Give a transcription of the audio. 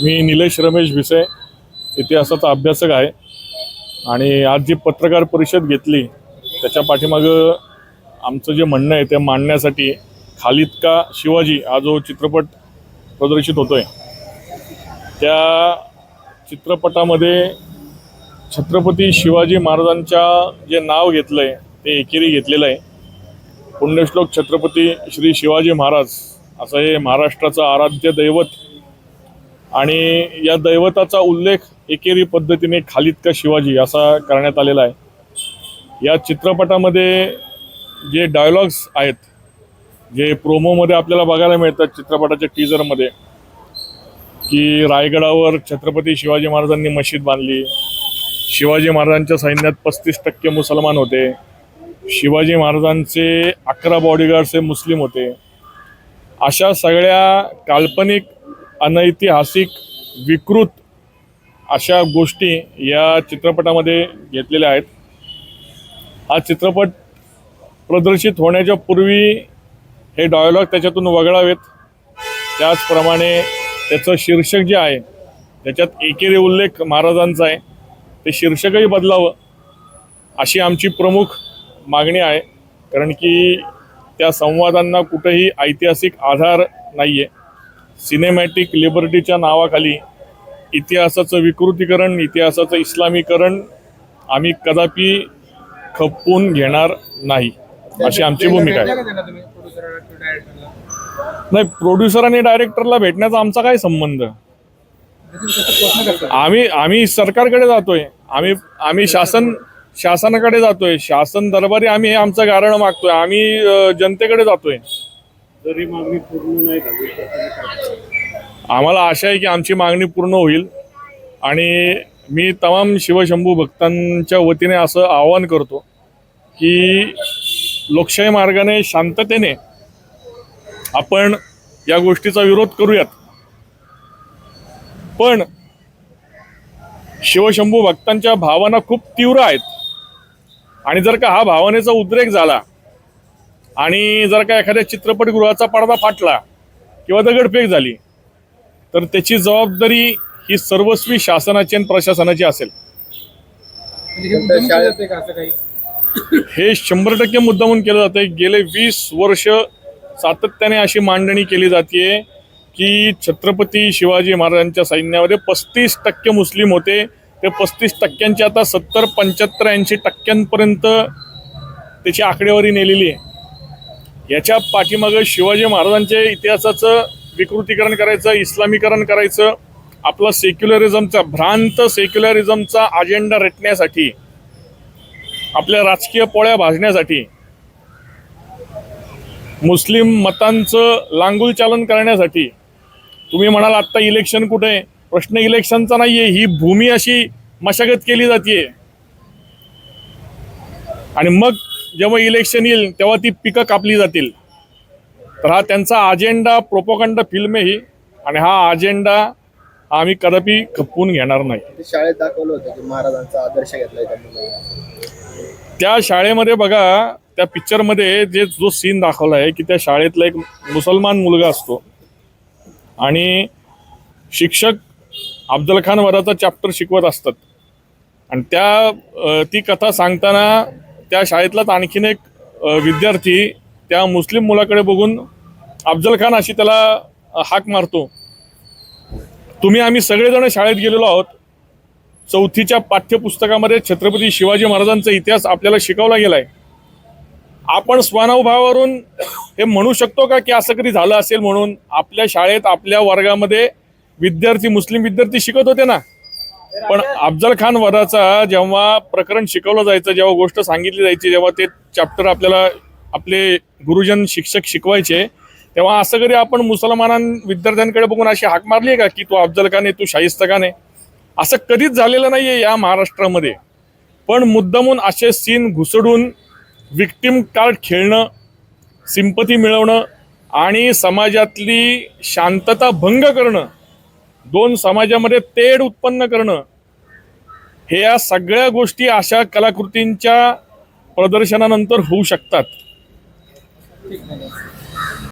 मी निलेश रमेश भिसे, इतिहासाचा अभ्यासक आहे आणि आज जी पत्रकार परिषद घेतली त्याच्या पाठीमागं आमचं जे म्हणणं आहे ते मांडण्यासाठी खालिद का शिवाजी हा जो चित्रपट प्रदर्शित होतोय त्या चित्रपटामध्ये छत्रपती शिवाजी महाराजांच्या जे नाव घेतलंय ते एकेरी घेतलेलं आहे। पुण्यश्लोक छत्रपती श्री शिवाजी महाराज असं हे महाराष्ट्राचं आराध्य दैवत आणि या दैवताचा उल्लेख एकेरी पद्धतीने खालिद का शिवाजी असा करण्यात आलेला आहे। या चित्रपटामध्ये जे डायलॉग्स आहेत जे प्रोमोमध्ये आपल्याला बघायला मिळतात चित्रपटाच्या टीजरमध्ये की रायगडावर छत्रपती शिवाजी महाराजांनी मशीद बांधली, शिवाजी महाराजांच्या सैन्यात 35% मुसलमान होते, शिवाजी महाराजांचे 11 बॉडीगार्ड्स हे मुस्लिम होते, अशा सगळ्या काल्पनिक अनैतिहासिक विकृत अशा गोष्टी या चित्रपटामध्ये घेतलेल्या आहेत। हा चित्रपट प्रदर्शित होण्याच्या पूर्वी हे डायलॉग त्याच्यातून वगळावेत, त्याचप्रमाणे त्याचं शीर्षक जे आहे त्याच्यात एकेरी उल्लेख महाराजांचा आहे ते शीर्षकही बदलावं अशी आमची प्रमुख मागणी आहे। कारण की त्या संवादांना कुठेही ऐतिहासिक आधार नाही आहे। सिनेमॅटिक लिबर्टीच्या नावाखाली इतिहासाचं विकृतीकरण, इतिहासाचं इस्लामीकरण आम्ही कदापि खपवून घेणार नाही अशी आमची भूमिका आहे। नाही, प्रोड्युसर आणि डायरेक्टरला भेटण्याचा आमचा काय संबंध? आम्ही सरकारकडे जातोय, आम्ही शासनाकडे जातोय, शासन दरबारी आम्ही आमचं गारण मागतोय, आम्ही जनतेकडे जातोय। जरी मागणी पूर्ण नाही झाली आम्हाला आशा आहे की आमची मागणी पूर्ण होईल आणि मी तमाम शिवशंभू भक्तांच्या वतीने असं आवाहन करतो की लोकशाही मार्गाने शांततेने आपण या गोष्टीचा विरोध करूयात, पण शिवशंभू भक्तांच्या भावना खूप तीव्र आहेत आणि जर का हा भावनेचा उद्रेक झाला आणि जर का एखाद्या चित्रपटगृहाचा पडदा फाटला किंवा दगडफेक झाली तर त्याची जबाबदारी ही सर्वस्वी शासनाची आणि प्रशासनाची असेल। हे 100% मुद्दामून केलं जातंय। गेले 20 वर्ष सातत्याने अशी मांडणी केली जाते की छत्रपती शिवाजी महाराजांच्या सैन्यामध्ये 35% मुस्लिम होते, ते 35%चे आता 70, 75, 80% त्याची आकडेवारी नेलेली आहे। याच्या पाठीमागे शिवाजी महाराजांच्या इतिहासाचं विकृतीकरण करायचं, इस्लामीकरण करायचं, आपला सेक्युलरिझमचा भ्रांत सेक्युलरिझमचा अजेंडा रेटण्यासाठी, आपल्या राजकीय पोळ्या भाजण्यासाठी, मुस्लिम मतांचं लांगुल चालन करण्यासाठी। तुम्ही म्हणाल आत्ता इलेक्शन कुठे आहे? प्रश्न इलेक्शनचा नाहीये, ही भूमी अशी मशागत केली जाते आणि मग जेव्हा इलेक्शन येईल तेव्हा ती पिकं कापली जातील। तर हा त्यांचा अजेंडा, प्रोपोगंडा फिल्म आहे ही आणि हा अजेंडा आम्ही कदापि खपवून घेणार नाही। शाळेत दाखवलं होतं की महाराजांचा आदर्श घेतलाय त्यांनी। त्या शाळेमध्ये बघा, त्या पिक्चरमध्ये जो सीन दाखवला आहे की त्या शाळेतला एक मुसलमान मुलगा असतो आणि शिक्षक अफजल खान वराचा चॅप्टर शिकवत असतात आणि ती कथा सांगताना त्या शाळेतलाच आणखीन एक विद्यार्थी त्या मुस्लिम मुलाकडे बघून अफजल खान अशी त्याला हाक मारतो। आम्ही सगळेजण शाळेत गेलेलो आहोत, 4थीच्या पाठ्यपुस्तकामध्ये छत्रपती शिवाजी महाराजांचा इतिहास आपल्याला शिकवला गेलाय। आपण स्वभावावरून हे म्हणू शकतो का की असं कधी झालं असेल म्हणून? आपल्या शाळेत आपल्या वर्गामध्ये विद्यार्थी, मुस्लिम विद्यार्थी शिकत होते ना, पण अफजल खान वधाचा जेव्हा प्रकरण शिकवलं जायचं, जेव्हा गोष्ट सांगितली जायची, जेव्हा ते चॅप्टर आपल्याला आपले गुरुजन शिक्षक शिकवायचे, तेव्हा असं कधी आपण विद्यार्थ्यांकडे बघून अशी हाक मारली आहे का की तू अफजल खान आहे, तू शाहिस्ता खान आहे? असं कधीच झालेलं नाहीये या महाराष्ट्रामध्ये। पण मुद्दामून असे सीन घुसडून विक्टिम कार्ड खेळणं, सिंपती मिळवणं आणि समाजातली शांतता भंग करणं, दोन समाजामध्ये तेढ उत्पन्न करणं, हे या सगळ्या गोष्टी अशा कलाकृतींच्या प्रदर्शनानंतर होऊ शकतात।